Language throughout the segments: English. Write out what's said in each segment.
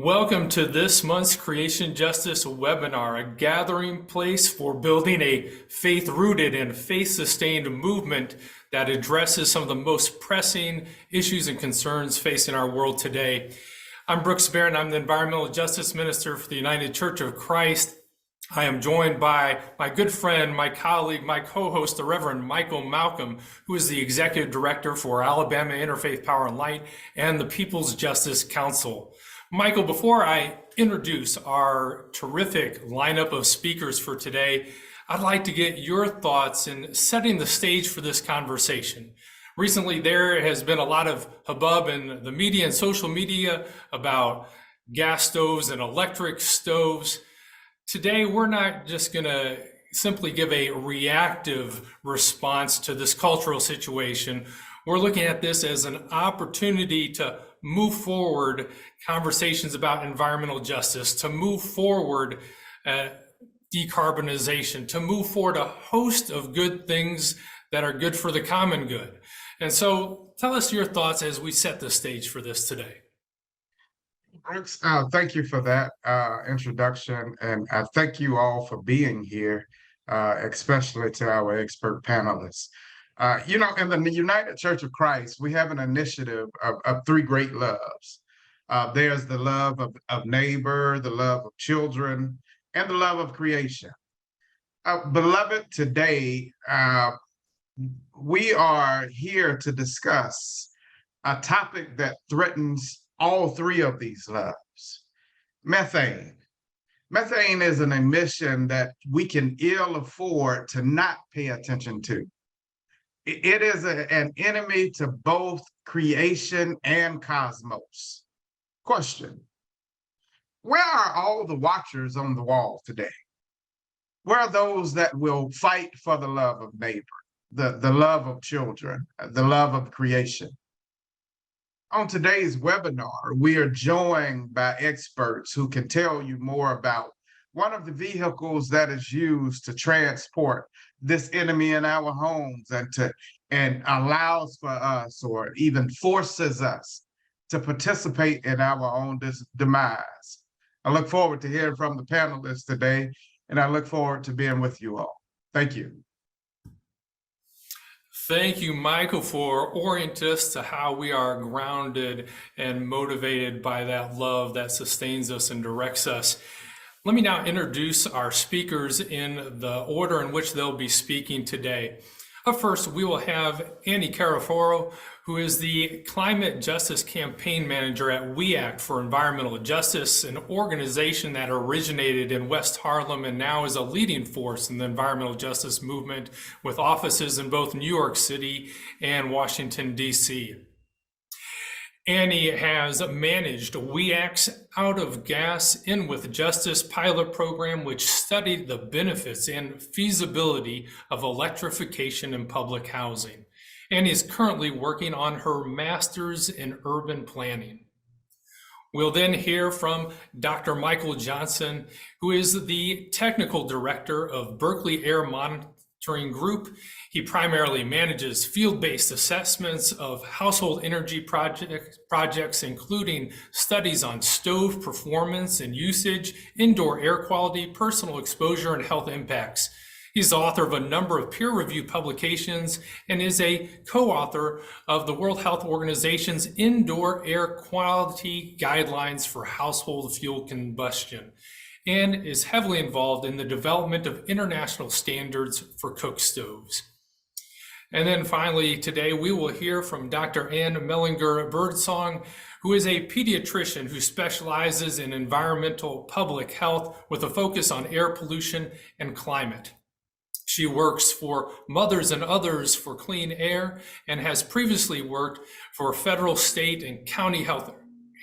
Welcome to this month's Creation Justice webinar, a gathering place for building a faith-rooted and faith-sustained movement that addresses some of the most pressing issues and concerns facing our world today. I'm Brooks Barron. I'm the Environmental Justice Minister for the United Church of Christ. I am joined by my good friend, my colleague, my co-host, the Reverend Michael Malcolm, who is the Executive Director for Alabama Interfaith Power and Light and the People's Justice Council. Michael, before I introduce our terrific lineup of speakers for today, I'd like to get your thoughts in setting the stage for this conversation. Recently, there has been a lot of hubbub in the media and social media about gas stoves and electric stoves. Today, we're not just going to simply give a reactive response to this cultural situation. We're looking at this as an opportunity to move forward conversations about environmental justice, to move forward decarbonization, to move forward a host of good things that are good for the common good. And so tell us your thoughts as we set the stage for this today. Brooks, thank you for that introduction, and I thank you all for being here, especially to our expert panelists. In the United Church of Christ, we have an initiative of three great loves. There's the love of neighbor, the love of children, and the love of creation. Beloved, today, we are here to discuss a topic that threatens all three of these loves. Methane. Methane is an emission that we can ill afford to not pay attention to. It is an enemy to both creation and cosmos. Question: where are all the watchers on the wall today? Where are those that will fight for the love of neighbor, the love of children, the love of creation? On today's webinar, we are joined by experts who can tell you more about one of the vehicles that is used to transport this enemy in our homes and allows for us or even forces us to participate in our own demise. I look forward to hearing from the panelists today, and I look forward to being with you all. Thank you. Thank you, Michael, for orienting us to how we are grounded and motivated by that love that sustains us and directs us. Let me now introduce our speakers in the order in which they'll be speaking today. Up first, we will have Annie Caraforo, who is the Climate Justice Campaign Manager at We Act for Environmental Justice, an organization that originated in West Harlem and now is a leading force in the environmental justice movement with offices in both New York City and Washington, D.C. Annie has managed We Act's Out of Gas In With Justice pilot program, which studied the benefits and feasibility of electrification in public housing. Annie is currently working on her master's in urban planning. We'll then hear from Dr. Michael Johnson, who is the technical director of Berkeley Air Monitoring Group. He primarily manages field-based assessments of household energy projects, including studies on stove performance and usage, indoor air quality, personal exposure, and health impacts. He's the author of a number of peer-reviewed publications and is a co-author of the World Health Organization's Indoor Air Quality Guidelines for Household Fuel Combustion, and is heavily involved in the development of international standards for cook stoves. And then finally, today we will hear from Dr. Ann Mellinger-Birdsong, who is a pediatrician who specializes in environmental public health with a focus on air pollution and climate. She works for Mothers and Others for Clean Air and has previously worked for federal, state, and county health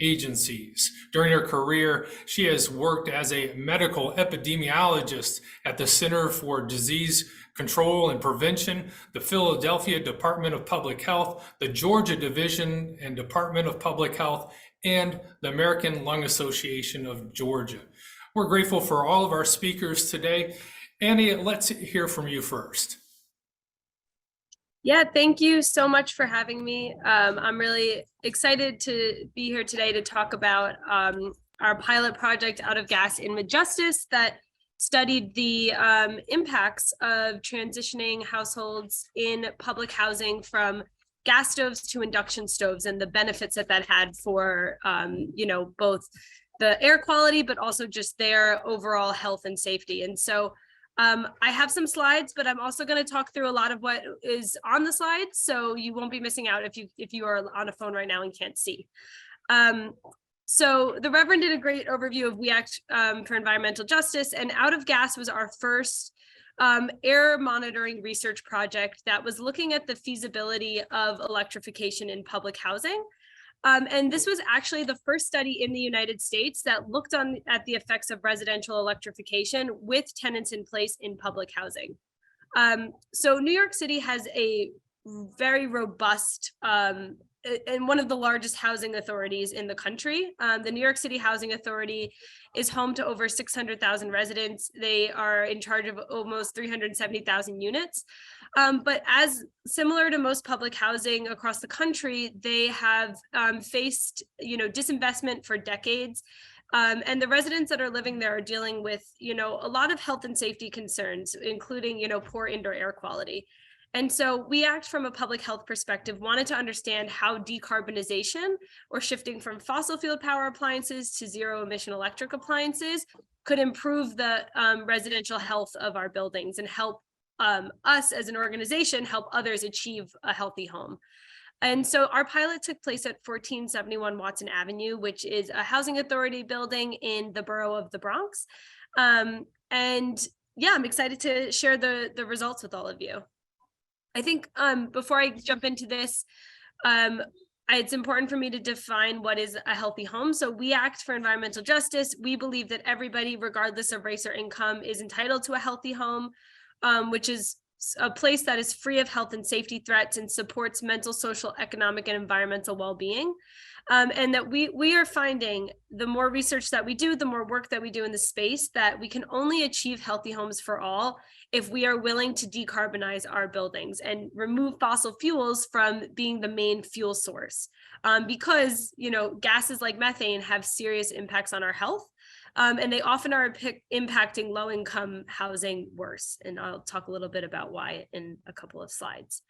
agencies. During her career, she has worked as a medical epidemiologist at the Center for Disease Control and Prevention, the Philadelphia Department of Public Health, the Georgia Division and Department of Public Health, and the American Lung Association of Georgia. We're grateful for all of our speakers today. Annie, let's hear from you first. Yeah, thank you so much for having me. I'm really excited to be here today to talk about our pilot project Out of Gas in with Justice that studied the impacts of transitioning households in public housing from gas stoves to induction stoves and the benefits that that had for, both the air quality, but also just their overall health and safety. And so I have some slides, but I'm also going to talk through a lot of what is on the slides, so you won't be missing out if you are on a phone right now and can't see. So the Reverend did a great overview of We Act for Environmental Justice, and Out of Gas was our first air monitoring research project that was looking at the feasibility of electrification in public housing. And this was actually the first study in the United States that looked at the effects of residential electrification with tenants in place in public housing. So New York City has a very robust and one of the largest housing authorities in the country. The New York City Housing Authority is home to over 600,000 residents. They are in charge of almost 370,000 units. But as similar to most public housing across the country, they have faced, disinvestment for decades. And the residents that are living there are dealing with, a lot of health and safety concerns, including, poor indoor air quality. And so We Act from a public health perspective wanted to understand how decarbonization, or shifting from fossil fuel power appliances to zero emission electric appliances, could improve the residential health of our buildings and help us as an organization help others achieve a healthy home. And so our pilot took place at 1471 Watson Avenue, which is a housing authority building in the borough of the Bronx. I'm excited to share the results with all of you. I think before I jump into this, it's important for me to define what is a healthy home. So We Act for Environmental Justice. We believe that everybody, regardless of race or income, is entitled to a healthy home, which is a place that is free of health and safety threats and supports mental, social, economic, and environmental well-being. And that we are finding, the more research that we do, the more work that we do in the space, that we can only achieve healthy homes for all if we are willing to decarbonize our buildings and remove fossil fuels from being the main fuel source. Because, gases like methane have serious impacts on our health. And they often are impacting low-income housing worse. And I'll talk a little bit about why in a couple of slides.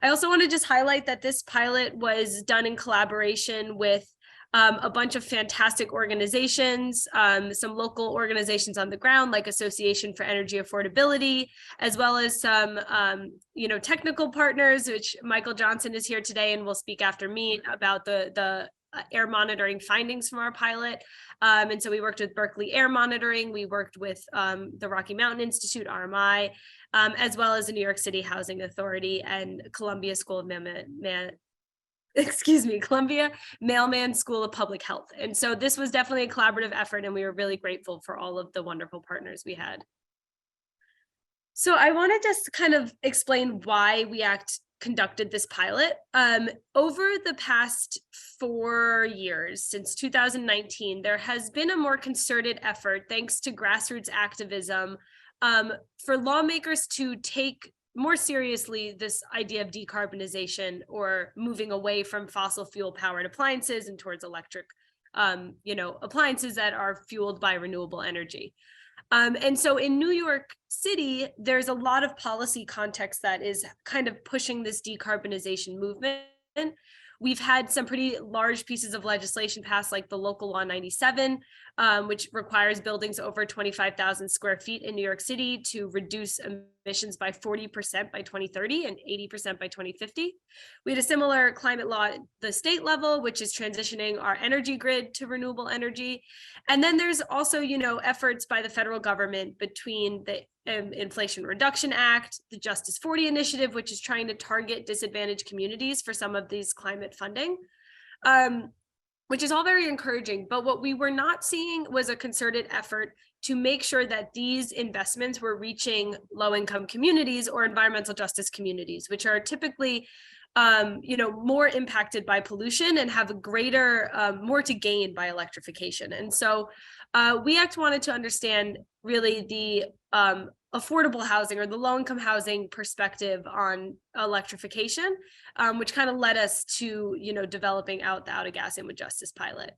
I also want to just highlight that this pilot was done in collaboration with a bunch of fantastic organizations, some local organizations on the ground, like Association for Energy Affordability, as well as some, technical partners, which Michael Johnson is here today and will speak after me about the air monitoring findings from our pilot. And so we worked with Berkeley Air Monitoring. We worked with the Rocky Mountain Institute, RMI, as well as the New York City Housing Authority and Columbia Columbia Mailman School of Public Health. And so this was definitely a collaborative effort, and we were really grateful for all of the wonderful partners we had. So I want to just kind of explain why We Act conducted this pilot. Over the past 4 years, since 2019, there has been a more concerted effort, thanks to grassroots activism, for lawmakers to take more seriously this idea of decarbonization, or moving away from fossil fuel powered appliances and towards electric, appliances that are fueled by renewable energy. And so in New York City, there's a lot of policy context that is kind of pushing this decarbonization movement. We've had some pretty large pieces of legislation passed, like the Local Law 97, which requires buildings over 25,000 square feet in New York City to reduce emissions by 40% by 2030 and 80% by 2050. We had a similar climate law at the state level, which is transitioning our energy grid to renewable energy. And then there's also, efforts by the federal government between the Inflation Reduction Act, the Justice 40 initiative, which is trying to target disadvantaged communities for some of these climate funding, which is all very encouraging. But what we were not seeing was a concerted effort to make sure that these investments were reaching low-income communities or environmental justice communities, which are typically more impacted by pollution and have a greater, more to gain by electrification. And so We Act wanted to understand really the affordable housing, or the low-income housing perspective on electrification, which kind of led us to, developing out the Out of Gas in with Justice pilot.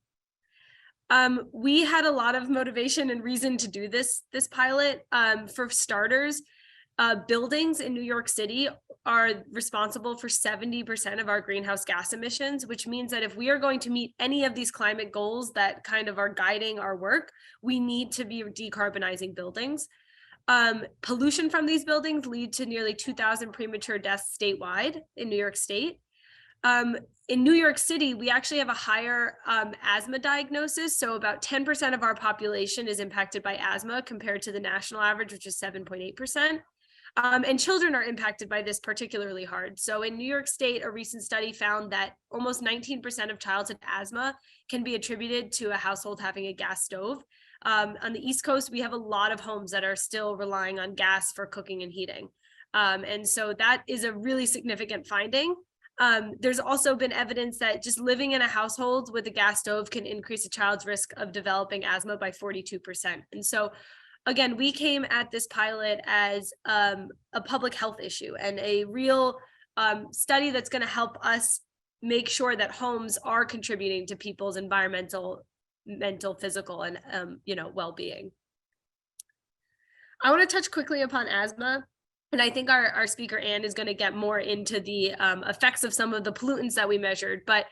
We had a lot of motivation and reason to do this pilot. For starters, buildings in New York City are responsible for 70% of our greenhouse gas emissions, which means that if we are going to meet any of these climate goals that kind of are guiding our work, we need to be decarbonizing buildings. Pollution from these buildings lead to nearly 2,000 premature deaths statewide in New York State. In New York City, we actually have a higher asthma diagnosis. So about 10% of our population is impacted by asthma compared to the national average, which is 7.8%. And children are impacted by this particularly hard. So in New York State, a recent study found that almost 19% of childhood asthma can be attributed to a household having a gas stove. On the East Coast, we have a lot of homes that are still relying on gas for cooking and heating. And so that is a really significant finding. There's also been evidence that just living in a household with a gas stove can increase a child's risk of developing asthma by 42%. And so again, we came at this pilot as a public health issue and a real study that's going to help us make sure that homes are contributing to people's environmental, mental, physical, and well-being. I want to touch quickly upon asthma. And I think our speaker, Anne, is going to get more into the effects of some of the pollutants that we measured. But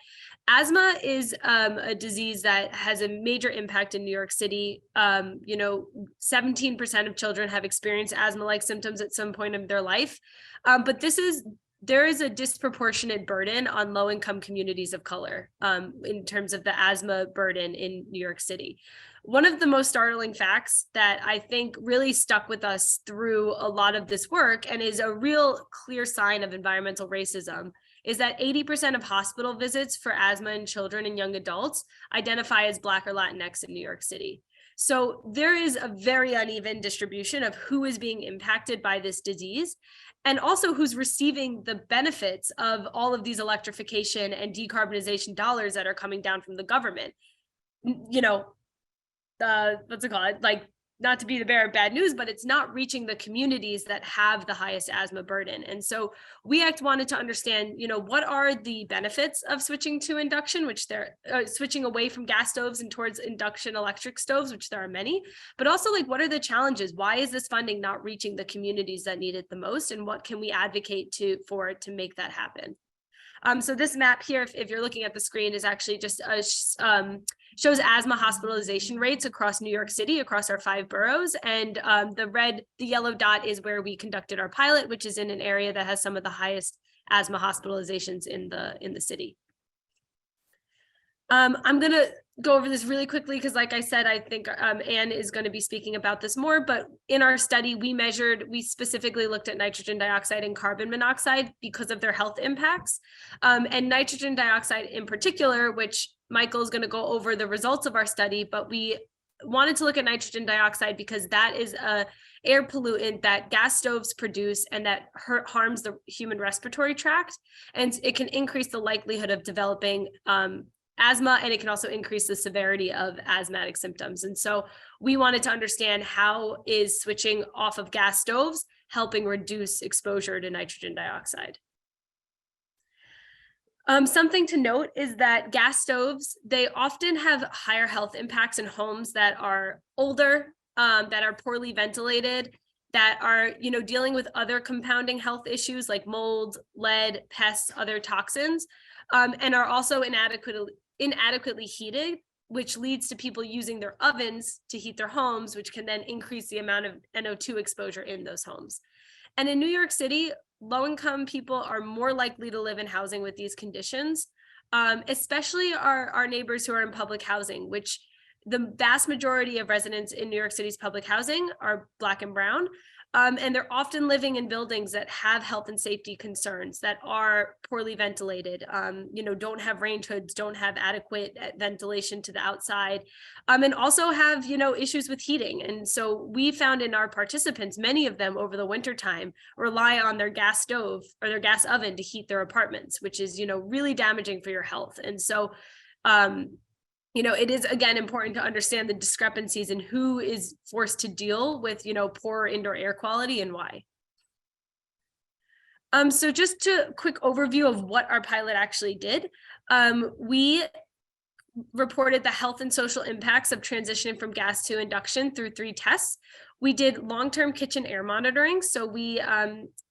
asthma is a disease that has a major impact in New York City. 17% of children have experienced asthma-like symptoms at some point of their life. But there is a disproportionate burden on low-income communities of color in terms of the asthma burden in New York City. One of the most startling facts that I think really stuck with us through a lot of this work and is a real clear sign of environmental racism is that 80% of hospital visits for asthma in children and young adults identify as Black or Latinx in New York City. So there is a very uneven distribution of who is being impacted by this disease and also who's receiving the benefits of all of these electrification and decarbonization dollars that are coming down from the government. What's it called? Like, not to be the bearer of bad news, but it's not reaching the communities that have the highest asthma burden. And so WeAct wanted to understand, what are the benefits of switching to induction, which they're switching away from gas stoves and towards induction electric stoves, which there are many, but also like, what are the challenges? Why is this funding not reaching the communities that need it the most? And what can we advocate for to make that happen? So this map here, if you're looking at the screen, is actually just shows asthma hospitalization rates across New York City, across our 5 boroughs. And the yellow dot is where we conducted our pilot, which is in an area that has some of the highest asthma hospitalizations in the city. I'm going to go over this really quickly because, like I said, I think Anne is going to be speaking about this more. But in our study, we specifically looked at nitrogen dioxide and carbon monoxide because of their health impacts. And nitrogen dioxide in particular, which Michael is going to go over the results of our study, but we wanted to look at nitrogen dioxide because that is a air pollutant that gas stoves produce and that harms the human respiratory tract. And it can increase the likelihood of developing asthma, and it can also increase the severity of asthmatic symptoms. And so we wanted to understand how is switching off of gas stoves helping reduce exposure to nitrogen dioxide. Something to note is that gas stoves, they often have higher health impacts in homes that are older, that are poorly ventilated, that are dealing with other compounding health issues like mold, lead, pests, other toxins, and are also inadequately heated, which leads to people using their ovens to heat their homes, which can then increase the amount of NO2 exposure in those homes. And in New York City, low-income people are more likely to live in housing with these conditions, especially our neighbors who are in public housing, which the vast majority of residents in New York City's public housing are Black and brown. And they're often living in buildings that have health and safety concerns, that are poorly ventilated, don't have range hoods, don't have adequate ventilation to the outside, and also have, issues with heating. And so we found in our participants, many of them over the winter time rely on their gas stove or their gas oven to heat their apartments, which is, really damaging for your health. And so, it is, again, important to understand the discrepancies in who is forced to deal with, poor indoor air quality and why. So just a quick overview of what our pilot actually did. We reported the health and social impacts of transitioning from gas to induction through 3 tests. We did long-term kitchen air monitoring. So we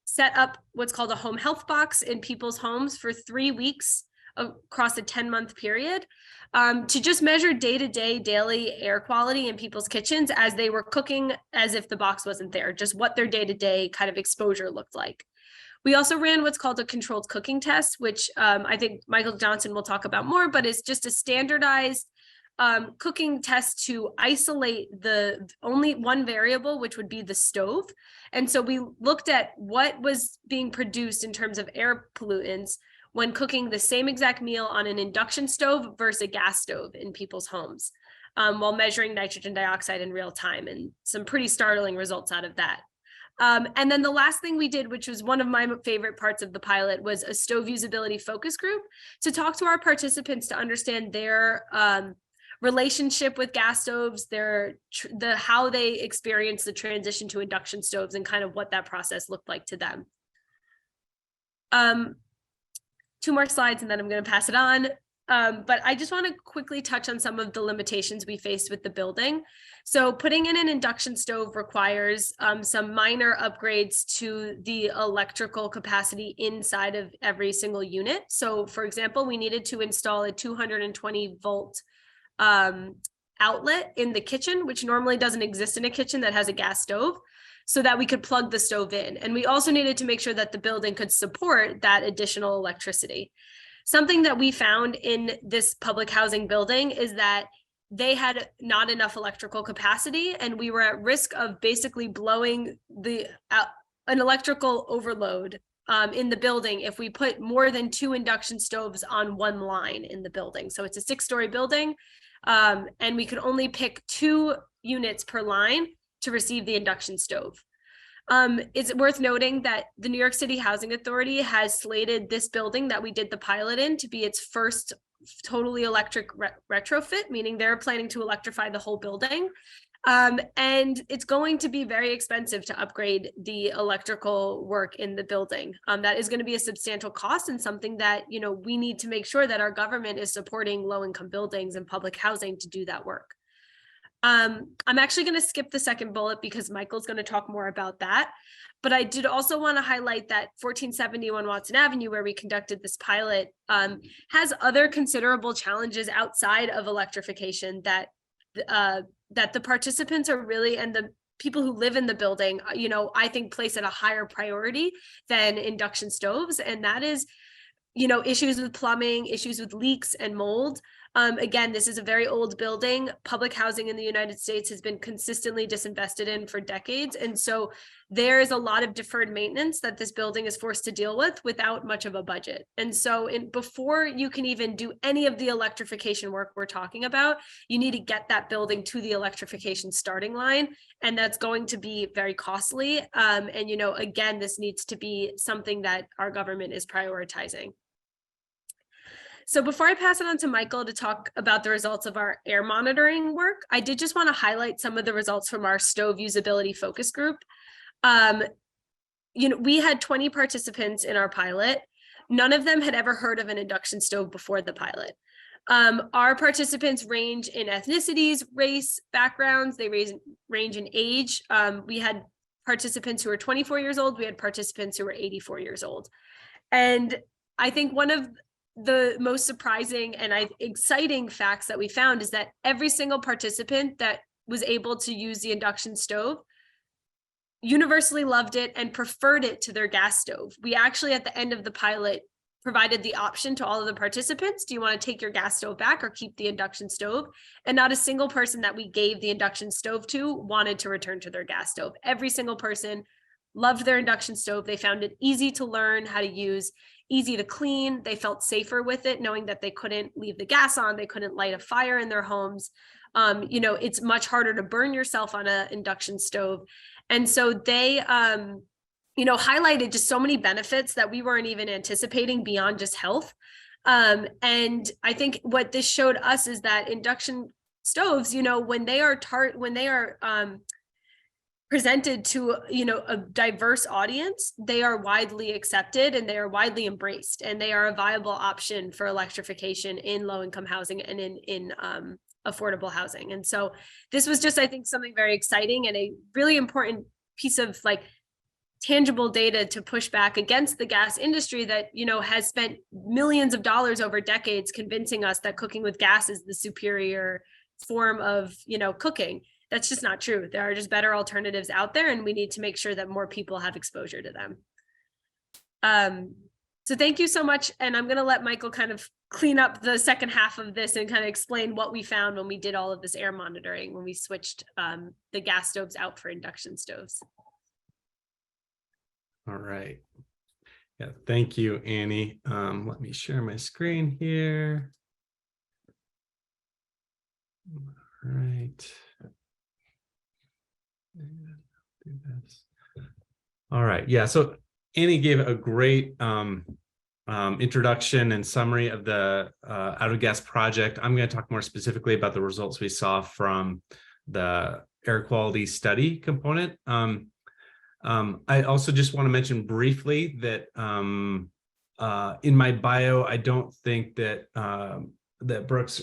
set up what's called a home health box in people's homes for 3 weeks across a 10-month period to just measure day-to-day daily air quality in people's kitchens as they were cooking, as if the box wasn't there, just what their day-to-day kind of exposure looked like. We also ran what's called a controlled cooking test, which I think Michael Johnson will talk about more, but it's just a standardized cooking test to isolate the only one variable, which would be the stove. And so we looked at what was being produced in terms of air pollutants when cooking the same exact meal on an induction stove versus a gas stove in people's homes, while measuring nitrogen dioxide in real time, and some pretty startling results out of that. And then the last thing we did, which was one of my favorite parts of the pilot, was a stove usability focus group to talk to our participants to understand their relationship with gas stoves, how they experience the transition to induction stoves, and kind of what that process looked like to them. 2 more slides and then I'm going to pass it on. But I just want to quickly touch on some of the limitations we faced with the building. So putting in an induction stove requires some minor upgrades to the electrical capacity inside of every single unit. So for example, we needed to install a 220 volt outlet in the kitchen, which normally doesn't exist in a kitchen that has a gas stove, so that we could plug the stove in. And we also needed to make sure that the building could support that additional electricity. Something that we found in this public housing building is that they had not enough electrical capacity, and we were at risk of basically blowing an electrical overload in the building if we put more than 2 induction stoves on one line in the building. So it's a 6-story building, and we could only pick 2 units per line to receive the induction stove. It's worth noting that the New York City Housing Authority has slated this building that we did the pilot in to be its first totally electric retrofit, meaning they're planning to electrify the whole building. And it's going to be very expensive to upgrade the electrical work in the building. That is going to be a substantial cost, and something that, you know, we need to make sure that our government is supporting low-income buildings and public housing to do that work. I'm actually going to skip the second bullet because Michael's going to talk more about that. But I did also want to highlight that 1471 Watson Avenue, where we conducted this pilot, has other considerable challenges outside of electrification that the participants are really, and the people who live in the building, you know, I think place at a higher priority than induction stoves. And that is, you know, issues with plumbing, issues with leaks and mold. Again, this is a very old building. Public housing in the United States has been consistently disinvested in for decades. And so there is a lot of deferred maintenance that this building is forced to deal with without much of a budget. And so before you can even do any of the electrification work we're talking about, you need to get that building to the electrification starting line. And that's going to be very costly. And, you know, again, this needs to be something that our government is prioritizing. So before I pass it on to Michael to talk about the results of our air monitoring work, I did just want to highlight some of the results from our stove usability focus group. You know, we had 20 participants in our pilot. None of them had ever heard of an induction stove before the pilot. Our participants range in ethnicities, race, backgrounds, they range in age. We had participants who were 24 years old. We had participants who were 84 years old. And I think one of the most surprising and exciting facts that we found is that every single participant that was able to use the induction stove universally loved it and preferred it to their gas stove. We actually, at the end of the pilot, provided the option to all of the participants: do you want to take your gas stove back or keep the induction stove? And not a single person that we gave the induction stove to wanted to return to their gas stove. Every single person loved their induction stove. They found it easy to learn how to use, easy to clean. They felt safer with it, knowing that they couldn't leave the gas on, they couldn't light a fire in their homes. You know, it's much harder to burn yourself on an induction stove. And so they, you know, highlighted just so many benefits that we weren't even anticipating beyond just health. And I think what this showed us is that induction stoves, you know, when they are presented to, you know, a diverse audience, they are widely accepted and they are widely embraced, and they are a viable option for electrification in low-income housing and in affordable housing. And so this was just, I think, something very exciting and a really important piece of like tangible data to push back against the gas industry that, you know, has spent millions of dollars over decades convincing us that cooking with gas is the superior form of, you know, cooking. That's just not true. There are just better alternatives out there, and we need to make sure that more people have exposure to them. So thank you so much. And I'm going to let Michael kind of clean up the second half of this and kind of explain what we found when we did all of this air monitoring, when we switched the gas stoves out for induction stoves. All right. Yeah, thank you, Annie. Let me share my screen here. All right. Do this. All right. Yeah. So Annie gave a great introduction and summary of the out of gas project. I'm going to talk more specifically about the results we saw from the air quality study component. I also just want to mention briefly that in my bio, I don't think that that Brooks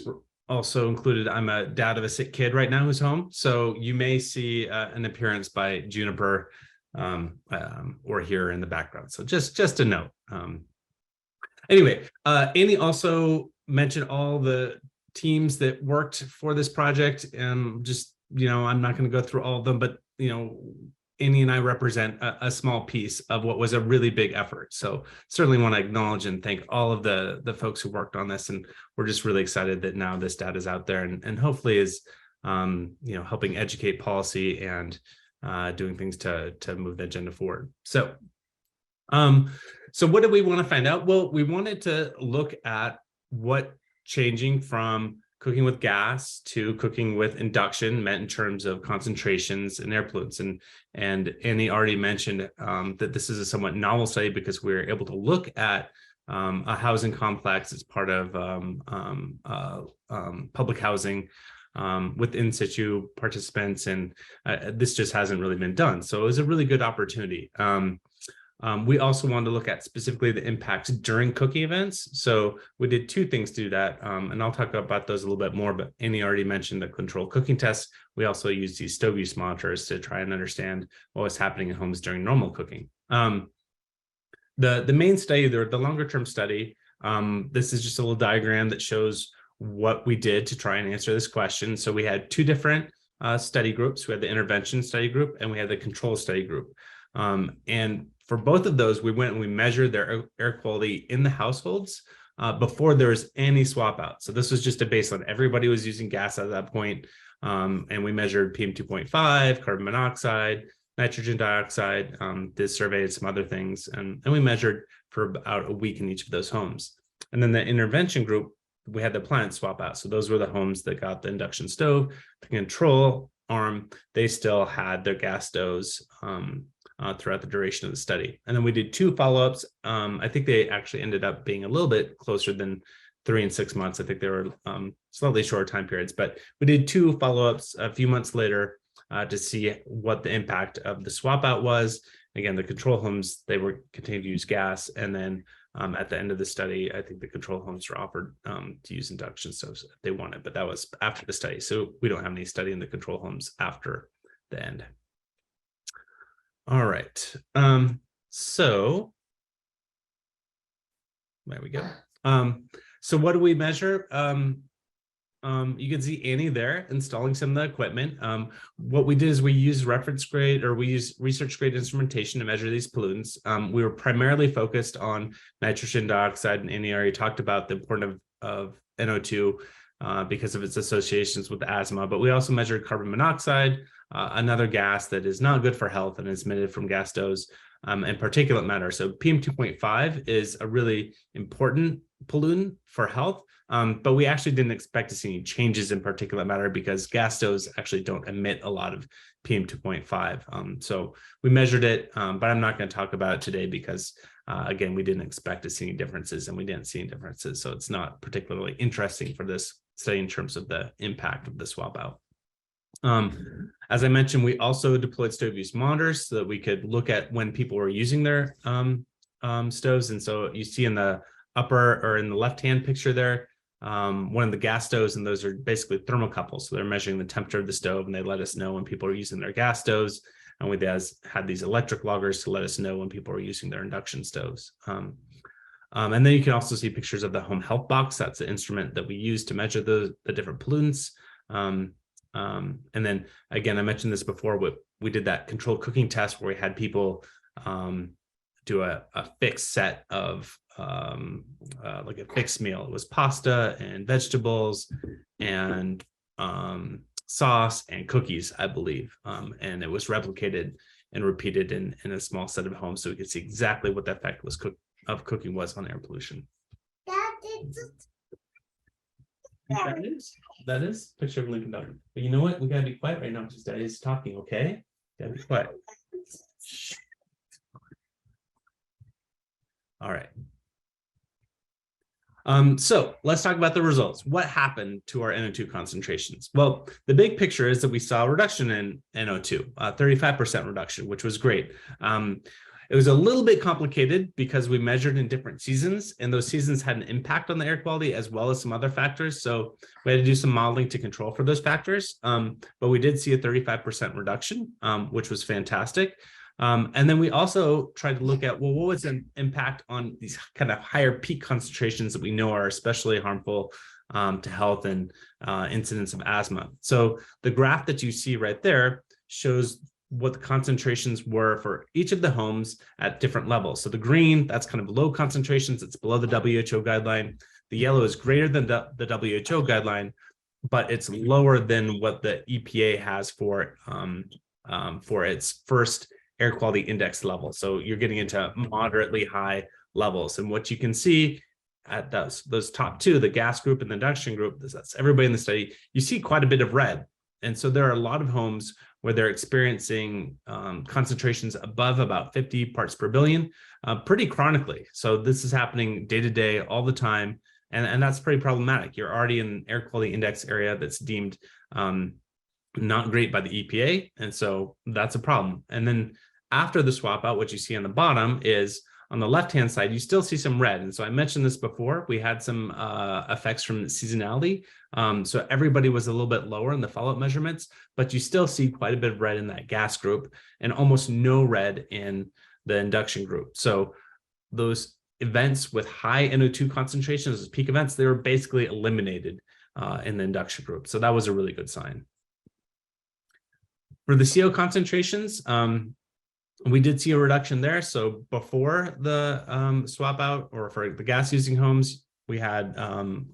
also included, I'm a dad of a sick kid right now who's home. So you may see an appearance by Juniper or here in the background. So just a note. Anyway, Annie also mentioned all the teams that worked for this project, and just, you know, I'm not going to go through all of them, but, you know, Annie and I represent a small piece of what was a really big effort. So certainly want to acknowledge and thank all of the folks who worked on this. And we're just really excited that now this data is out there and hopefully is, you know, helping educate policy and doing things to move the agenda forward. So, so what did we want to find out? Well, we wanted to look at what changing from cooking with gas to cooking with induction meant in terms of concentrations and air pollutants. And Annie already mentioned that this is a somewhat novel study because we were able to look at a housing complex as part of public housing with in situ participants, and this just hasn't really been done. So it was a really good opportunity. We also wanted to look at specifically the impacts during cooking events. So we did two things to do that, and I'll talk about those a little bit more, but Annie already mentioned the controlled cooking tests. We also used these stove use monitors to try and understand what was happening in homes during normal cooking. The main study, the longer term study, this is just a little diagram that shows what we did to try and answer this question. So we had two different study groups. We had the intervention study group and we had the control study group. And for both of those, we went and we measured their air quality in the households before there was any swap out. So this was just a baseline. Everybody was using gas at that point. And we measured PM2.5, carbon monoxide, nitrogen dioxide, did surveyed some other things. And we measured for about a week in each of those homes. And then the intervention group, we had the appliance swap out. So those were the homes that got the induction stove. The control arm, they still had their gas stoves throughout the duration of the study. And then we did two follow-ups. I think they actually ended up being a little bit closer than 3 and 6 months. I think they were slightly shorter time periods, but we did two follow-ups a few months later to see what the impact of the swap out was. Again, the control homes, they were continuing to use gas. And then at the end of the study, I think the control homes were offered to use induction stoves if they wanted, but that was after the study. So we don't have any study in the control homes after the end. All right. So there we go. So what do we measure? You can see Annie there installing some of the equipment. What we did is we used reference grade, or we used research grade instrumentation to measure these pollutants. We were primarily focused on nitrogen dioxide, and Annie already talked about the importance of NO2 because of its associations with asthma. But we also measured carbon monoxide, another gas that is not good for health and is emitted from gas stoves, and particulate matter. So PM2.5 is a really important pollutant for health. But we actually didn't expect to see any changes in particulate matter because gas stoves actually don't emit a lot of PM2.5. So we measured it, but I'm not going to talk about it today because, again, we didn't expect to see any differences, and we didn't see any differences. So it's not particularly interesting for this study in terms of the impact of the swap out. As I mentioned, we also deployed stove use monitors so that we could look at when people were using their stoves. And so you see in the upper or in the left-hand picture there, one of the gas stoves, and those are basically thermocouples. So they're measuring the temperature of the stove, and they let us know when people are using their gas stoves. And we had these electric loggers to let us know when people are using their induction stoves. And then you can also see pictures of the home health box. That's the instrument that we use to measure the different pollutants. And then again, I mentioned this before, but we did that controlled cooking test where we had people do a fixed set of like a fixed meal. It was pasta and vegetables and sauce and cookies, I believe. And it was replicated and repeated in a small set of homes, so we could see exactly what the effect of cooking was on air pollution. That is a picture of Lincoln Dog. But you know what? We gotta be quiet right now because Daddy's talking, okay? Gotta be quiet. All right. So let's talk about the results. What happened to our NO2 concentrations? Well, the big picture is that we saw a reduction in NO2, 35% reduction, which was great. It was a little bit complicated because we measured in different seasons, and those seasons had an impact on the air quality as well as some other factors. So we had to do some modeling to control for those factors. But we did see a 35% reduction, which was fantastic. And then we also tried to look at, well, what was an impact on these kind of higher peak concentrations that we know are especially harmful to health and incidence of asthma. So the graph that you see right there shows what the concentrations were for each of the homes at different levels. So the green, that's kind of low concentrations, it's below the WHO guideline. The yellow is greater than the WHO guideline, but it's lower than what the EPA has for its first air quality index level. So you're getting into moderately high levels. And what you can see at those top two, the gas group and the induction group, that's everybody in the study, you see quite a bit of red. And so there are a lot of homes where they're experiencing concentrations above about 50 parts per billion pretty chronically. So this is happening day to day all the time. And that's pretty problematic. You're already in an air quality index area that's deemed not great by the EPA. And so that's a problem. And then after the swap out, what you see on the bottom is on the left-hand side, you still see some red. And so I mentioned this before, we had some effects from seasonality. So everybody was a little bit lower in the follow-up measurements, but you still see quite a bit of red in that gas group and almost no red in the induction group. So those events with high NO2 concentrations, those peak events, they were basically eliminated in the induction group. So that was a really good sign. For the CO concentrations, we did see a reduction there. So before the swap out, or for the gas using homes, we had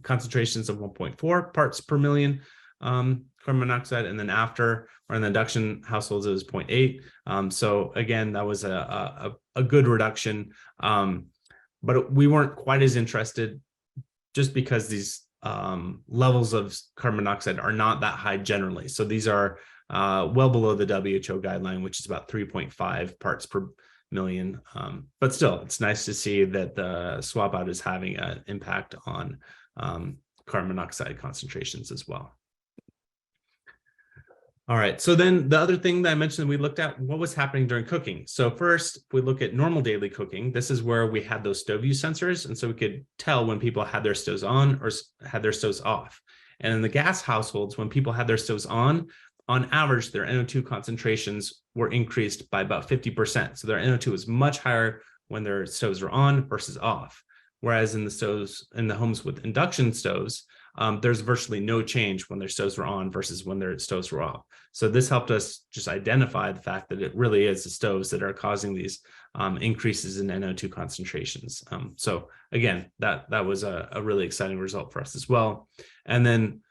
concentrations of 1.4 parts per million carbon monoxide. And then after, or in the induction households, it was 0.8. So again, that was a good reduction. But we weren't quite as interested just because these levels of carbon monoxide are not that high generally. So these are well below the WHO guideline, which is about 3.5 parts per million. But still, it's nice to see that the swap out is having an impact on carbon monoxide concentrations as well. All right, so then the other thing that I mentioned, we looked at what was happening during cooking. So first, we look at normal daily cooking. This is where we had those stove use sensors, and so we could tell when people had their stoves on or had their stoves off. And in the gas households, when people had their stoves on average, their NO2 concentrations were increased by about 50%. So their NO2 was much higher when their stoves were on versus off. Whereas in the homes with induction stoves, there's virtually no change when their stoves were on versus when their stoves were off. So this helped us just identify the fact that it really is the stoves that are causing these increases in NO2 concentrations. So again, that was a really exciting result for us as well. And then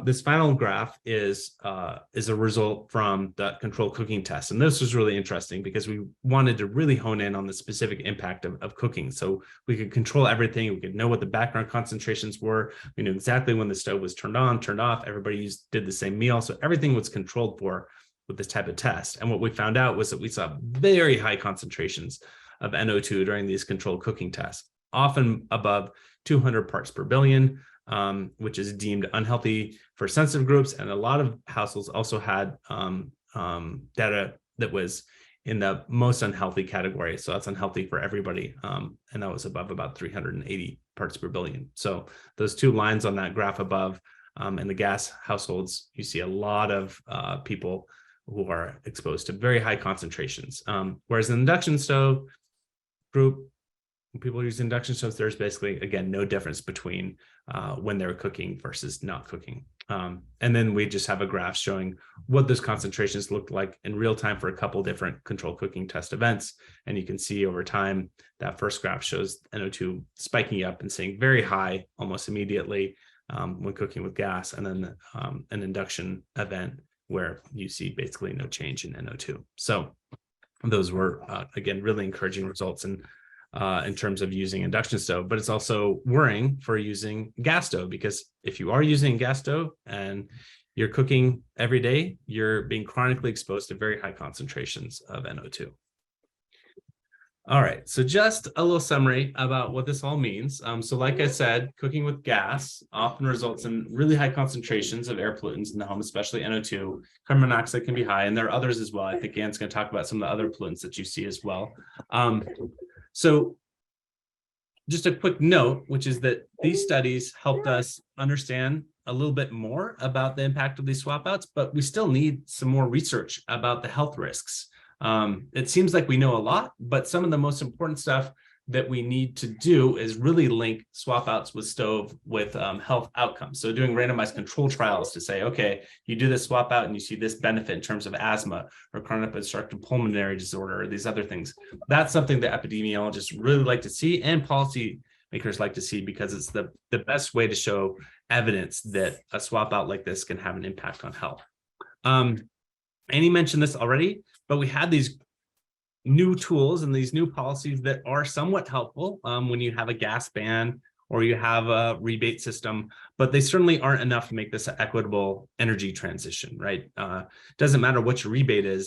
this final graph is a result from the controlled cooking test. And this was really interesting because we wanted to really hone in on the specific impact of cooking. So we could control everything. We could know what the background concentrations were. We knew exactly when the stove was turned on, turned off. Everybody did the same meal. So everything was controlled for with this type of test. And what we found out was that we saw very high concentrations of NO2 during these controlled cooking tests, often above 200 parts per billion. which is deemed unhealthy for sensitive groups. And a lot of households also had data that was in the most unhealthy category. So that's unhealthy for everybody. And that was above about 380 parts per billion. So those two lines on that graph above, in the gas households, you see a lot of people who are exposed to very high concentrations. Whereas in the induction stove group, when people use induction stoves, there's basically, again, no difference between when they're cooking versus not cooking. And then we just have a graph showing what those concentrations looked like in real time for a couple different controlled cooking test events. And you can see over time, that first graph shows NO2 spiking up and staying very high almost immediately when cooking with gas, and then an induction event where you see basically no change in NO2. So those were, again, really encouraging results in terms of using induction stove, but it's also worrying for using gas stove, because if you are using gas stove and you're cooking every day, you're being chronically exposed to very high concentrations of NO2. All right, so just a little summary about what this all means. So like I said, cooking with gas often results in really high concentrations of air pollutants in the home, especially NO2. Carbon monoxide can be high, and there are others as well. I think Ann's going to talk about some of the other pollutants that you see as well. So just a quick note, which is that these studies helped us understand a little bit more about the impact of these swap outs, but we still need some more research about the health risks. It seems like we know a lot, but some of the most important stuff that we need to do is really link swap outs with stove with health outcomes. So doing randomized control trials to say, okay, you do this swap out and you see this benefit in terms of asthma or chronic obstructive pulmonary disorder or these other things. That's something that epidemiologists really like to see and policy makers like to see, because it's the best way to show evidence that a swap out like this can have an impact on health. Annie mentioned this already, but we had these new tools and these new policies that are somewhat helpful when you have a gas ban or you have a rebate system, but they certainly aren't enough to make this an equitable energy transition, right? Doesn't matter what your rebate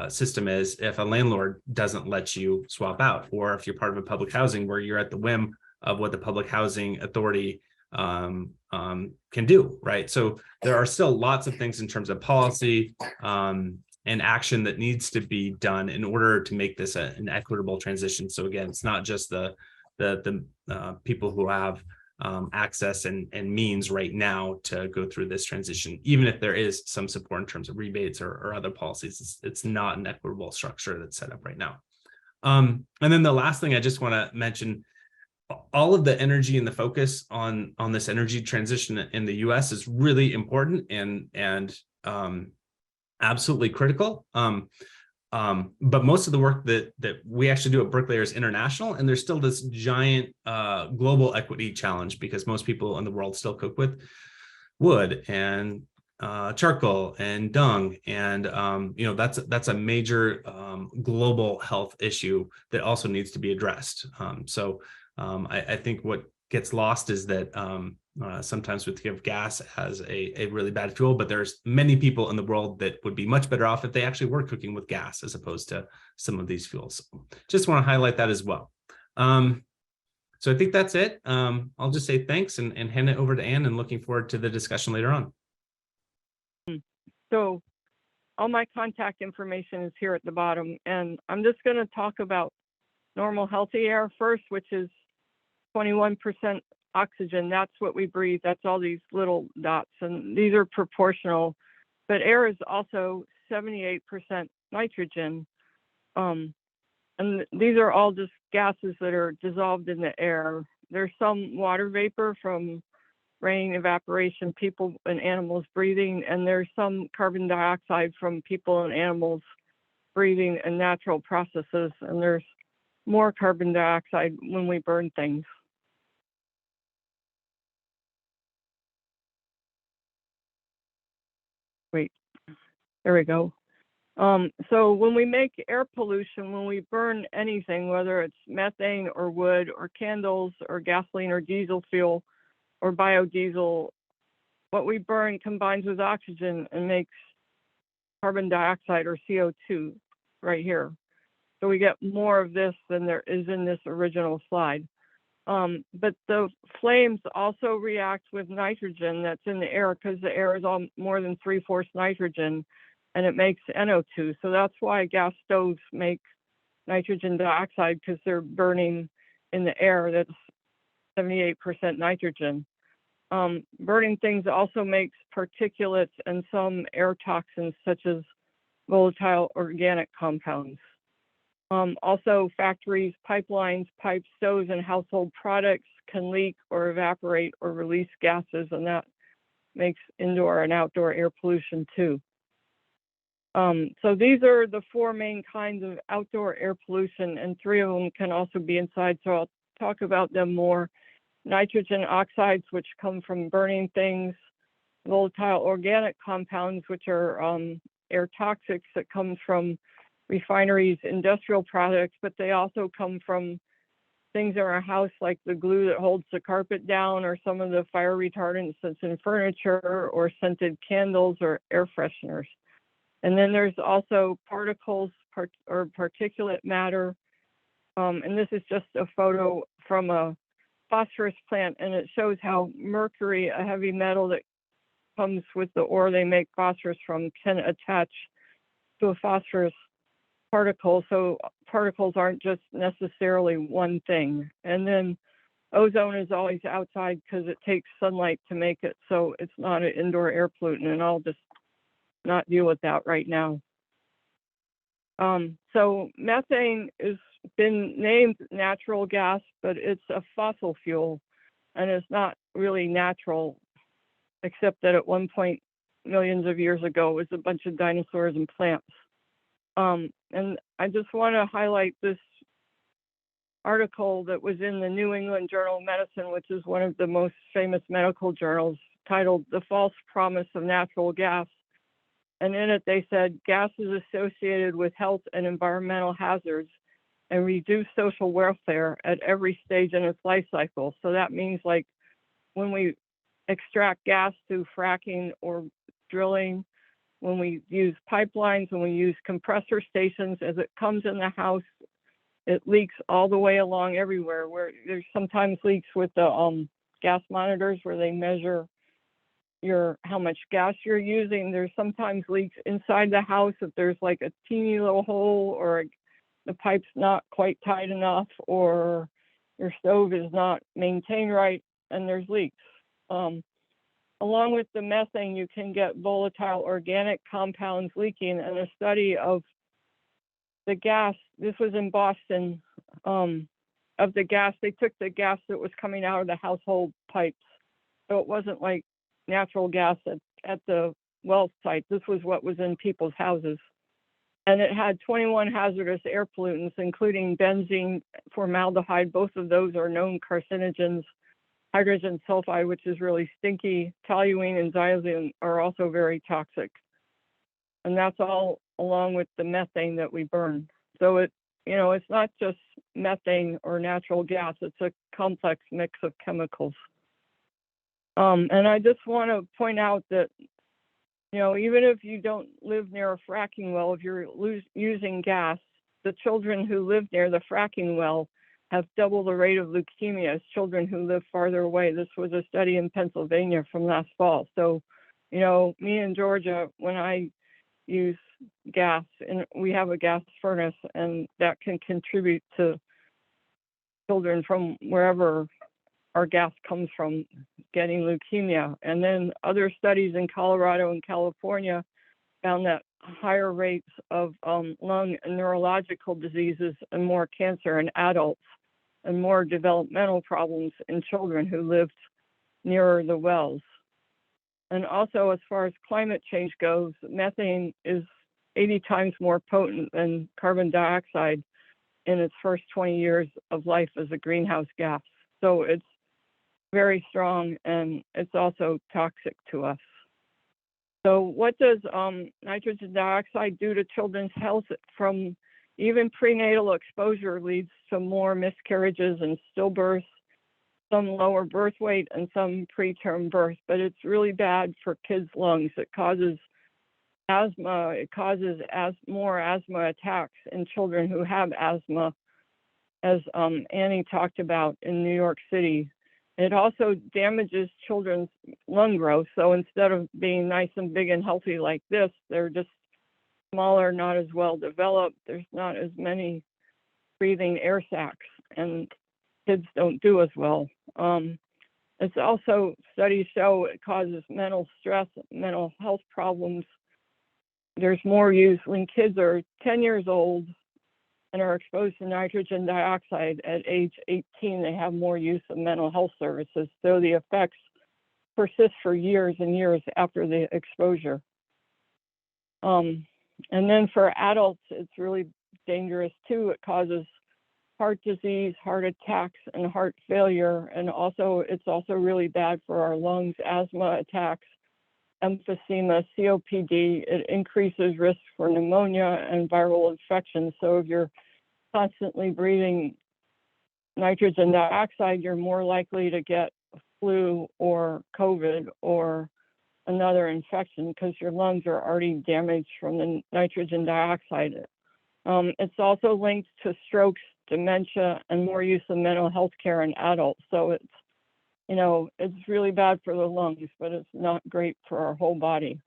system is if a landlord doesn't let you swap out, or if you're part of a public housing where you're at the whim of what the public housing authority can do, right? So there are still lots of things in terms of policy and action that needs to be done in order to make this an equitable transition. So again, it's not just the people who have access and means right now to go through this transition, even if there is some support in terms of rebates or other policies. It's not an equitable structure that's set up right now. And then the last thing I just want to mention, all of the energy and the focus on this energy transition in the US is really important and absolutely critical. But most of the work that we actually do at Berkeley is international, and there's still this giant global equity challenge, because most people in the world still cook with wood and charcoal and dung, and that's a major global health issue that also needs to be addressed. I think what gets lost is that sometimes we think of gas as a really bad fuel, but there's many people in the world that would be much better off if they actually were cooking with gas as opposed to some of these fuels. Just want to highlight that as well. So I think that's it. I'll just say thanks and hand it over to Ann, and looking forward to the discussion later on. So all my contact information is here at the bottom, and I'm just going to talk about normal healthy air first, which is 21% oxygen. That's what we breathe. That's all these little dots, and these are proportional. But air is also 78% nitrogen. And these are all just gases that are dissolved in the air. There's some water vapor from rain, evaporation, people and animals breathing, and there's some carbon dioxide from people and animals breathing and natural processes, and there's more carbon dioxide when we burn things. Wait, there we go. So when we make air pollution, when we burn anything, whether it's methane or wood or candles or gasoline or diesel fuel or biodiesel, what we burn combines with oxygen and makes carbon dioxide or CO2 right here. So we get more of this than there is in this original slide. But the flames also react with nitrogen that's in the air because the air is all more than 3/4 nitrogen, and it makes NO2. So that's why gas stoves make nitrogen dioxide, because they're burning in the air that's 78% nitrogen. Burning things also makes particulates and some air toxins such as volatile organic compounds. Also, factories, pipelines, pipes, stoves, and household products can leak or evaporate or release gases, and that makes indoor and outdoor air pollution too. So these are the 4 main kinds of outdoor air pollution, and 3 of them can also be inside, so I'll talk about them more. Nitrogen oxides, which come from burning things, volatile organic compounds, which are air toxics that come from refineries, industrial products, but they also come from things in our house, like the glue that holds the carpet down, or some of the fire retardants that's in furniture, or scented candles or air fresheners. And then there's also particles or particulate matter. And this is just a photo from a phosphorus plant, and it shows how mercury, a heavy metal that comes with the ore they make phosphorus from, can attach to a phosphorus particle. So particles aren't just necessarily one thing. And then ozone is always outside because it takes sunlight to make it, so it's not an indoor air pollutant, and I'll just not deal with that right now. So methane has been named natural gas, but it's a fossil fuel, and it's not really natural, except that at one point, millions of years ago, it was a bunch of dinosaurs and plants. And I just want to highlight this article that was in the New England Journal of Medicine, which is one of the most famous medical journals, titled "The False Promise of Natural Gas." And in it, they said, gas is associated with health and environmental hazards and reduce social welfare at every stage in its life cycle. So that means, like, when we extract gas through fracking or drilling, when we use pipelines, when we use compressor stations, as it comes in the house, it leaks all the way along everywhere. Where there's sometimes leaks with the gas monitors where they measure how much gas you're using. There's sometimes leaks inside the house if there's like a teeny little hole, or the pipe's not quite tight enough, or your stove is not maintained right, and there's leaks. Along with the methane, you can get volatile organic compounds leaking. And a study of the gas, this was in Boston, of the gas, they took the gas that was coming out of the household pipes. So it wasn't like natural gas at the well site. This was what was in people's houses. And it had 21 hazardous air pollutants, including benzene, formaldehyde. Both of those are known carcinogens. Hydrogen sulfide, which is really stinky. Toluene and xylene are also very toxic. And that's all along with the methane that we burn. So it's not just methane or natural gas, it's a complex mix of chemicals. And I just want to point out that, even if you don't live near a fracking well, if you're using gas, the children who live near the fracking well have double the rate of leukemia as children who live farther away. This was a study in Pennsylvania from last fall. So, me in Georgia, when I use gas, and we have a gas furnace, and that can contribute to children from wherever our gas comes from getting leukemia. And then other studies in Colorado and California found that higher rates of lung and neurological diseases and more cancer in adults, and more developmental problems in children who lived nearer the wells. And also, as far as climate change goes, methane is 80 times more potent than carbon dioxide in its first 20 years of life as a greenhouse gas. So it's very strong, and it's also toxic to us. So what does nitrogen dioxide do to children's health? From even prenatal exposure leads to more miscarriages and stillbirths, some lower birth weight, and some preterm birth. But it's really bad for kids' lungs. It causes asthma. It causes more asthma attacks in children who have asthma. as Annie talked about in New York City. It also damages children's lung growth. So instead of being nice and big and healthy like this, they're just smaller, not as well developed. There's not as many breathing air sacs, and kids don't do as well. It's also, studies show it causes mental stress, mental health problems. There's more use when kids are 10 years old and are exposed to nitrogen dioxide at age 18, they have more use of mental health services. So the effects persist for years and years after the exposure. And then for adults, it's really dangerous too. It causes heart disease, heart attacks, and heart failure. And also, it's also really bad for our lungs, asthma attacks, emphysema, COPD. It increases risk for pneumonia and viral infections. So if you're constantly breathing nitrogen dioxide, you're more likely to get flu or COVID or another infection because your lungs are already damaged from the nitrogen dioxide. It's also linked to strokes, dementia, and more use of mental health care in adults. So it's, you know, it's really bad for the lungs, but it's not great for our whole body.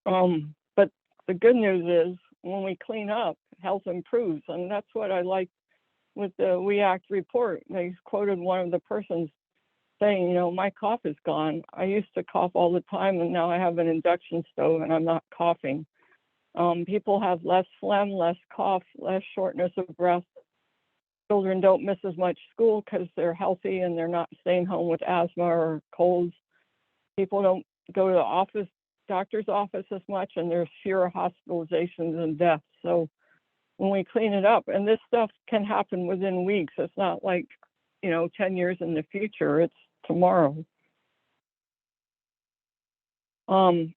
But the good news is when we clean up, health improves. And that's what I like with the We Act report. They quoted one of the persons saying, you know, my cough is gone. I used to cough all the time, and now I have an induction stove and I'm not coughing. People have less phlegm, less cough, less shortness of breath. Children don't miss as much school because they're healthy and they're not staying home with asthma or colds. People don't go to the office, doctor's office as much, and there's fewer hospitalizations and deaths. So when we clean it up, and this stuff can happen within weeks. It's not like, you know, 10 years in the future, it's tomorrow. And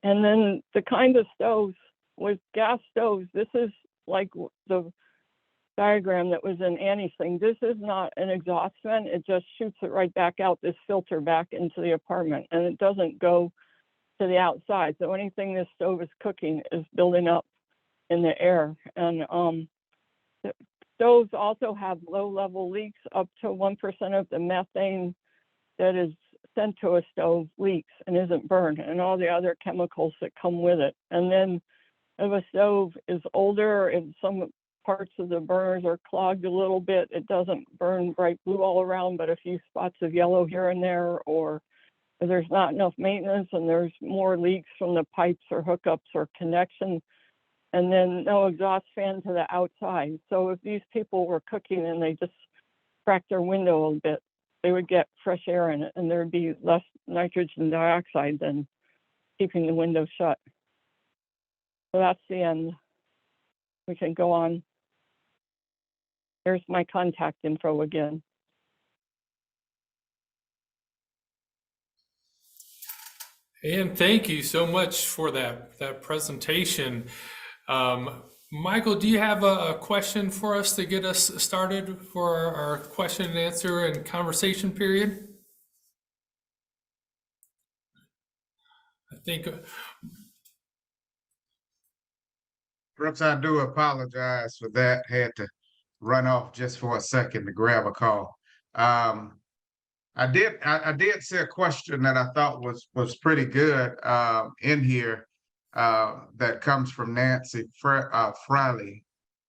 then the kind of stoves, with gas stoves, this is like the diagram that was in Annie's thing. This is not an exhaust vent. It just shoots it right back out, this filter back into the apartment, and it doesn't go to the outside. So anything this stove is cooking is building up in the air. And the stoves also have low-level leaks. Up to 1% of the methane that is sent to a stove leaks and isn't burned, and all the other chemicals that come with it. And then if a stove is older, if some parts of the burners are clogged a little bit, it doesn't burn bright blue all around, but a few spots of yellow here and there, or if there's not enough maintenance and there's more leaks from the pipes or hookups or connections, and then no exhaust fan to the outside. So if these people were cooking and they just cracked their window a bit, they would get fresh air in it, and there'd be less nitrogen dioxide than keeping the window shut. So that's the end. We can go on. There's my contact info again. And thank you so much for that presentation. Michael, do you have a question for us to get us started for our question and answer and conversation period? I think Brooks, I do apologize for that. Had to run off just for a second to grab a call. I did see a question that I thought was pretty good in here that comes from Nancy Friley,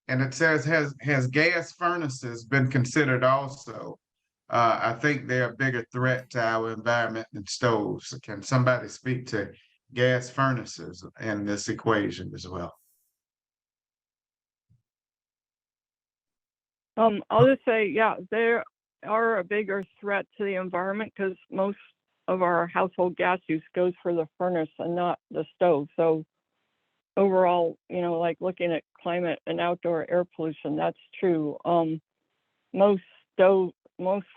and it says, has gas furnaces been considered also? I think they're a bigger threat to our environment than stoves. Can somebody speak to gas furnaces in this equation as well? I'll just say, yeah, they are a bigger threat to the environment because most of our household gas use goes for the furnace and not the stove. So overall, you know, like looking at climate and outdoor air pollution, that's true. Most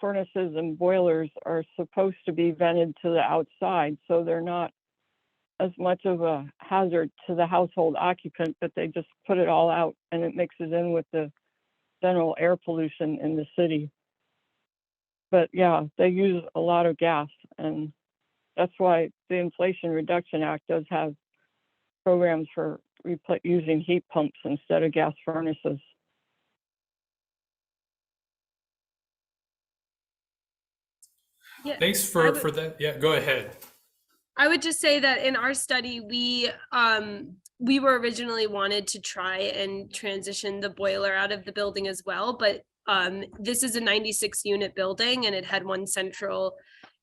furnaces and boilers are supposed to be vented to the outside, so they're not as much of a hazard to the household occupant, but they just put it all out and it mixes in with the general air pollution in the city. But yeah, they use a lot of gas, and that's why the Inflation Reduction Act does have programs for using heat pumps instead of gas furnaces. Yeah, Thanks I for that. Yeah, go ahead. I would just say that in our study, we were originally wanted to try and transition the boiler out of the building as well, but this is a 96 unit building and it had one central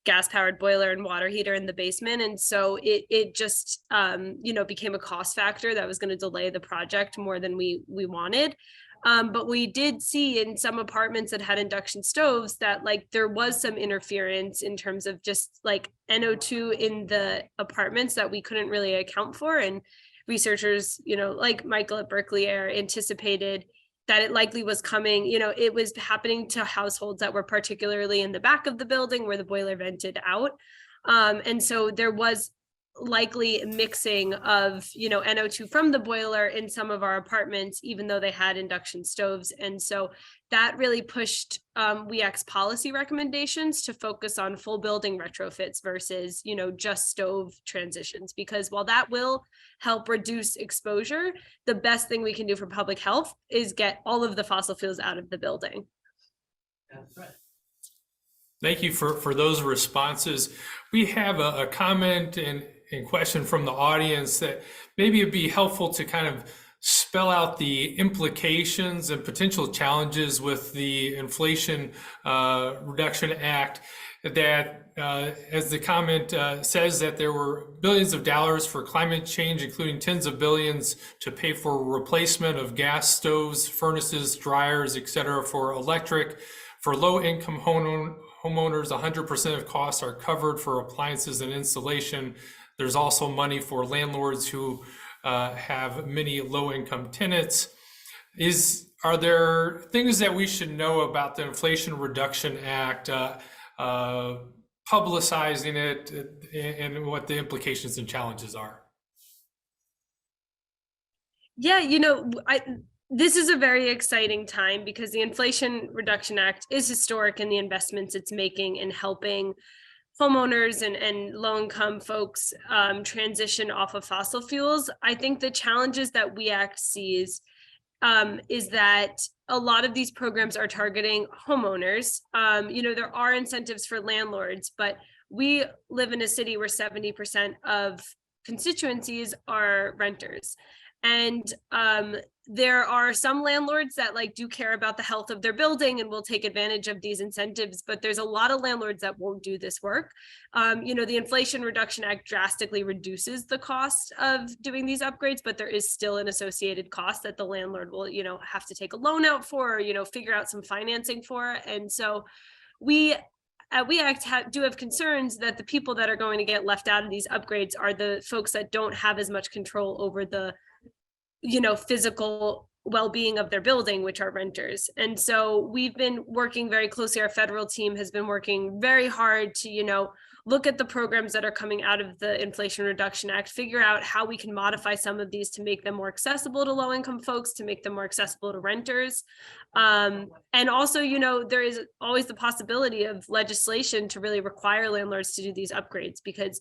gas powered boiler and water heater in the basement. And so it just, became a cost factor that was going to delay the project more than we wanted. But we did see in some apartments that had induction stoves that like there was some interference in terms of just like NO2 in the apartments that we couldn't really account for. And researchers, like Michael at Berkeley Air anticipated that it likely was coming, it was happening to households that were particularly in the back of the building where the boiler vented out. And so there was likely mixing of NO2 from the boiler in some of our apartments, even though they had induction stoves. And so that really pushed WEAC's policy recommendations to focus on full building retrofits versus just stove transitions, because while that will help reduce exposure, the best thing we can do for public health is get all of the fossil fuels out of the building. That's right. Thank you for those responses. We have a comment and question from the audience that maybe it'd be helpful to kind of spell out the implications and potential challenges with the Inflation Reduction Act, that as the comment says, that there were billions of dollars for climate change, including tens of billions to pay for replacement of gas stoves, furnaces, dryers, etc. for electric. For low-income homeowners, 100% of costs are covered for appliances and installation. There's also money for landlords who have many low-income tenants. Are there things that we should know about the Inflation Reduction Act, publicizing it, and what the implications and challenges are? Yeah, this is a very exciting time because the Inflation Reduction Act is historic in the investments it's making in helping homeowners and low-income folks transition off of fossil fuels. I think the challenges that WEAC sees is that a lot of these programs are targeting homeowners. There are incentives for landlords, but we live in a city where 70% of constituencies are renters. And there are some landlords that do care about the health of their building and will take advantage of these incentives, but there's a lot of landlords that won't do this work. The Inflation Reduction Act drastically reduces the cost of doing these upgrades, but there is still an associated cost that the landlord will, have to take a loan out for, or, figure out some financing for. And so we at WEAC do have concerns that the people that are going to get left out of these upgrades are the folks that don't have as much control over the physical well-being of their building, which are renters. And so we've been working very closely. Our federal team has been working very hard to, look at the programs that are coming out of the Inflation Reduction Act, figure out how we can modify some of these to make them more accessible to low-income folks, to make them more accessible to renters. And also, there is always the possibility of legislation to really require landlords to do these upgrades, because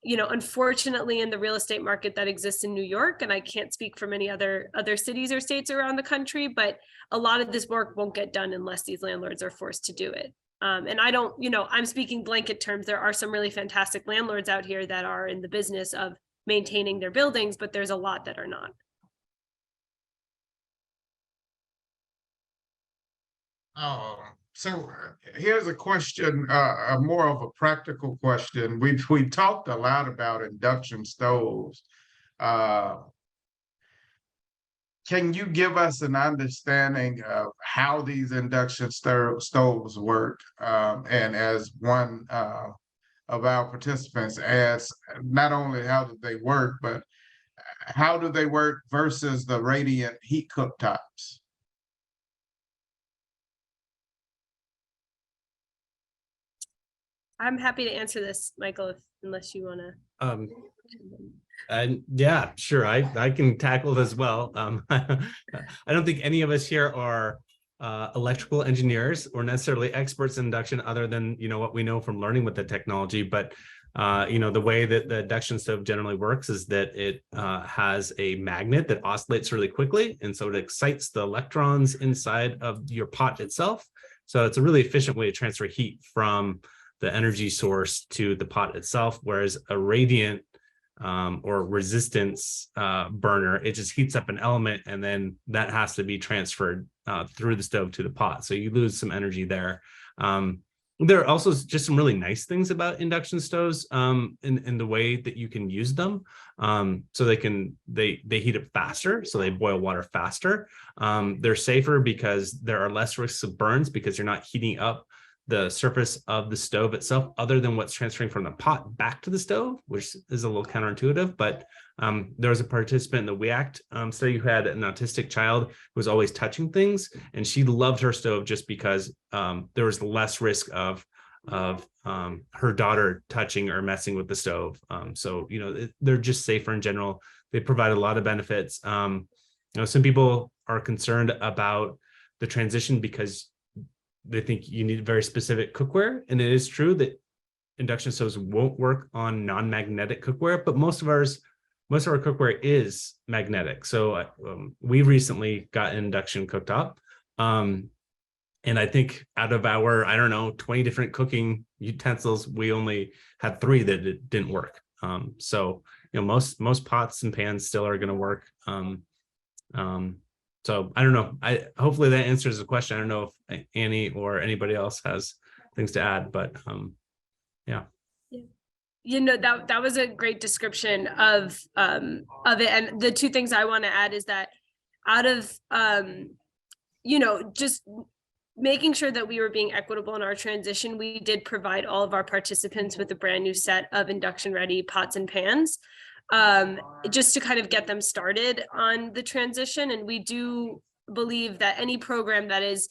unfortunately, in the real estate market that exists in New York, and I can't speak for many other cities or states around the country, but a lot of this work won't get done unless these landlords are forced to do it. And I don't, I'm speaking blanket terms. There are some really fantastic landlords out here that are in the business of maintaining their buildings, but there's a lot that are not. So here's a question, more of a practical question. We've talked a lot about induction stoves. Can you give us an understanding of how these induction stoves work? And as one of our participants asked, not only how do they work, but how do they work versus the radiant heat cooktops? I'm happy to answer this, Michael, unless you want to. And yeah, sure, I can tackle it as well. I don't think any of us here are electrical engineers or necessarily experts in induction, other than what we know from learning with the technology. But the way that the induction stove generally works is that it has a magnet that oscillates really quickly, and so it excites the electrons inside of your pot itself. So it's a really efficient way to transfer heat from the energy source to the pot itself, whereas a radiant or resistance burner, it just heats up an element and then that has to be transferred through the stove to the pot. So you lose some energy there. There are also just some really nice things about induction stoves in the way that you can use them. So they heat up faster, so they boil water faster. They're safer because there are less risks of burns because you're not heating up the surface of the stove itself, other than what's transferring from the pot back to the stove, which is a little counterintuitive. But there was a participant in the WEACT study who had an autistic child who was always touching things, and she loved her stove just because there was less risk of her daughter touching or messing with the stove. So, you know, they're just safer in general. They provide a lot of benefits. You know, some people are concerned about the transition because they think you need very specific cookware. And it is true that induction stoves won't work on non-magnetic cookware, but most of our cookware is magnetic. So we recently got an induction cooktop. And I think out of our, I don't know, 20 different cooking utensils, we only had 3 that it didn't work. So, you know, most pots and pans still are going to work. So I don't know. Hopefully that answers the question. I don't know if Annie or anybody else has things to add, but yeah. You know, that was a great description of it. And the 2 things I want to add is that out of you know, just making sure that we were being equitable in our transition, we did provide all of our participants with a brand new set of induction ready pots and pans, just to kind of get them started on the transition. And we do believe that any program that is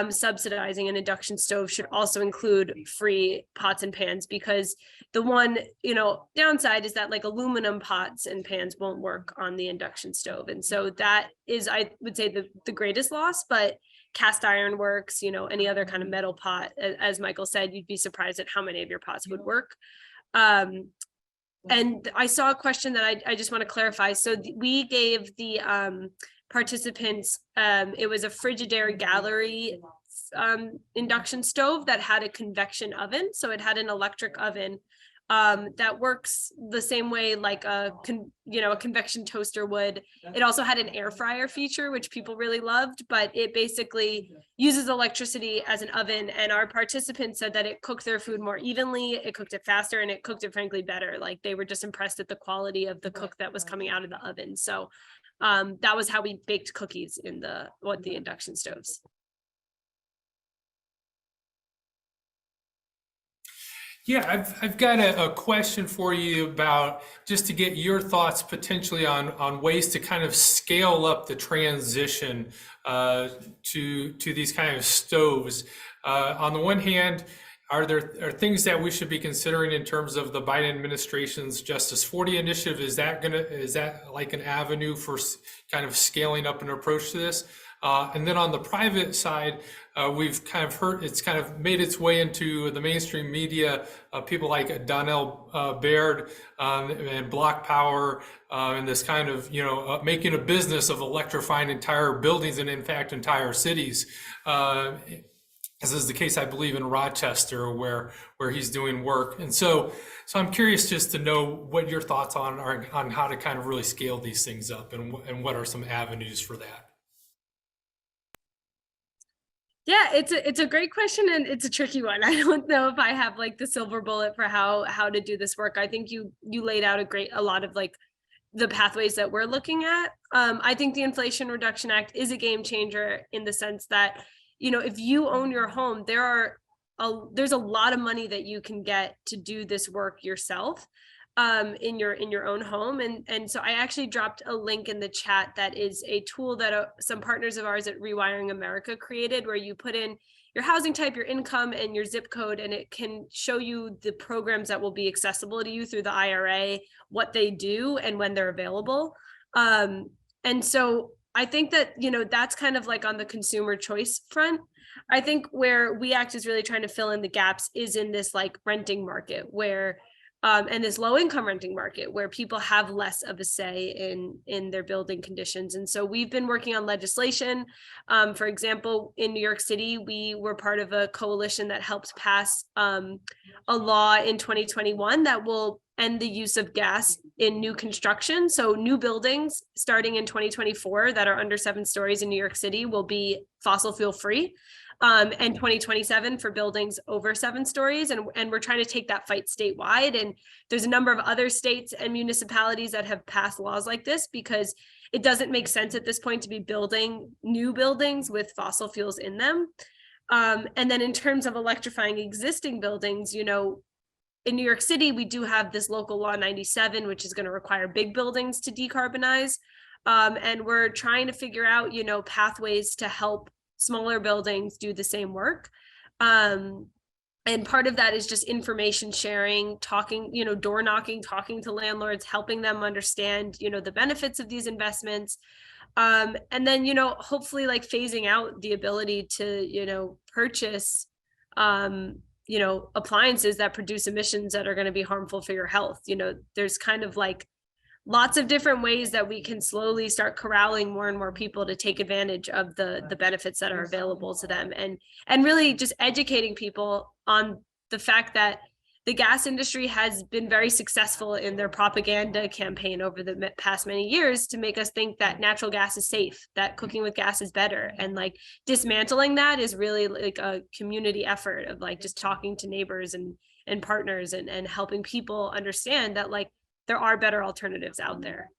subsidizing an induction stove should also include free pots and pans, because the one, you know, downside is that like aluminum pots and pans won't work on the induction stove. And so that is, I would say, the greatest loss. But cast iron works, you know, any other kind of metal pot, as Michael said, you'd be surprised at how many of your pots would work. And I saw a question that I just want to clarify. So we gave the participants, it was a Frigidaire Gallery induction stove that had a convection oven. So it had an electric oven that works the same way like a convection toaster would. It also had an air fryer feature, which people really loved, but it basically uses electricity as an oven. And our participants said that it cooked their food more evenly, it cooked it faster, and it cooked it frankly better. Like they were just impressed at the quality of the cook that was coming out of the oven. So that was how we baked cookies in the induction stoves. Yeah, I've got a question for you about just to get your thoughts potentially on ways to kind of scale up the transition to these kind of stoves. On the one hand, are things that we should be considering in terms of the Biden administration's Justice 40 initiative? Is that like an avenue for kind of scaling up an approach to this? And then on the private side, we've kind of heard it's kind of made its way into the mainstream media. People like Donnell Baird and Block Power, and this kind of, you know, making a business of electrifying entire buildings and in fact entire cities. As is the case, I believe, in Rochester, where he's doing work. And so I'm curious just to know what your thoughts are on how to kind of really scale these things up, and what are some avenues for that. Yeah, it's a great question, and it's a tricky one. I don't know if I have like the silver bullet for how to do this work. I think you laid out a lot of like the pathways that we're looking at. I think the Inflation Reduction Act is a game changer in the sense that, you know, if you own your home, there's a lot of money that you can get to do this work yourself in your own home. And so I actually dropped a link in the chat that is a tool that some partners of ours at Rewiring America created, where you put in your housing type, your income, and your zip code, and it can show you the programs that will be accessible to you through the IRA, what they do, and when they're available. And so I think that, you know, that's kind of like on the consumer choice front. I think where WEACT is really trying to fill in the gaps is in this like renting market, where and this low income renting market where people have less of a say in their building conditions. And so we've been working on legislation. For example, in New York City, we were part of a coalition that helped pass a law in 2021 that will end the use of gas in new construction. So new buildings starting in 2024 that are under 7 stories in New York City will be fossil fuel free. And 2027 for buildings over 7 stories. And we're trying to take that fight statewide. And there's a number of other states and municipalities that have passed laws like this, because it doesn't make sense at this point to be building new buildings with fossil fuels in them. And then in terms of electrifying existing buildings, you know, in New York City, we do have this local law 97, which is going to require big buildings to decarbonize. And we're trying to figure out, you know, pathways to help smaller buildings do the same work. And part of that is just information sharing, talking, you know, door knocking, talking to landlords, helping them understand, you know, the benefits of these investments. And then, you know, hopefully like phasing out the ability to, you know, purchase, you know, appliances that produce emissions that are going to be harmful for your health. You know, there's kind of like lots of different ways that we can slowly start corralling more and more people to take advantage of the benefits that are available to them, and really just educating people on the fact that the gas industry has been very successful in their propaganda campaign over the past many years to make us think that natural gas is safe, that cooking with gas is better. And like dismantling that is really like a community effort of like just talking to neighbors and partners and helping people understand that like there are better alternatives out there.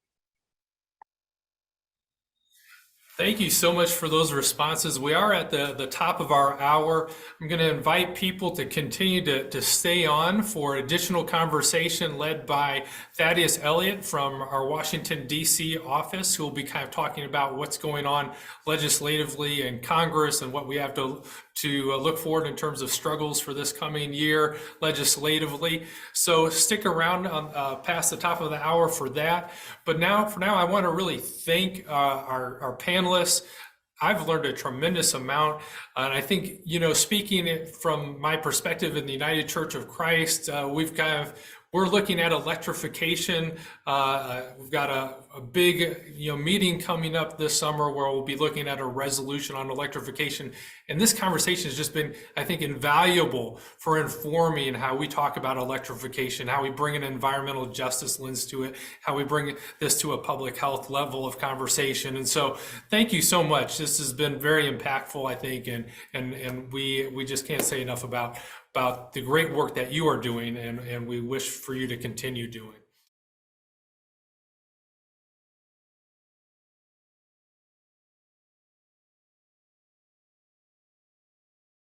Thank you so much for those responses. We are at the top of our hour. I'm going to invite people to continue to stay on for additional conversation led by Thaddeus Elliott from our Washington, D.C. office, who will be kind of talking about what's going on legislatively in Congress and what we have to look forward in terms of struggles for this coming year legislatively. So stick around past the top of the hour for that. But for now, I want to really thank our panelists. I've learned a tremendous amount. And I think, you know, speaking from my perspective in the United Church of Christ, we're looking at electrification. We've got a big, you know, meeting coming up this summer where we'll be looking at a resolution on electrification. And this conversation has just been, I think, invaluable for informing how we talk about electrification, how we bring an environmental justice lens to it, how we bring this to a public health level of conversation. And so thank you so much. This has been very impactful, I think, and we just can't say enough about the great work that you are doing, and we wish for you to continue doing.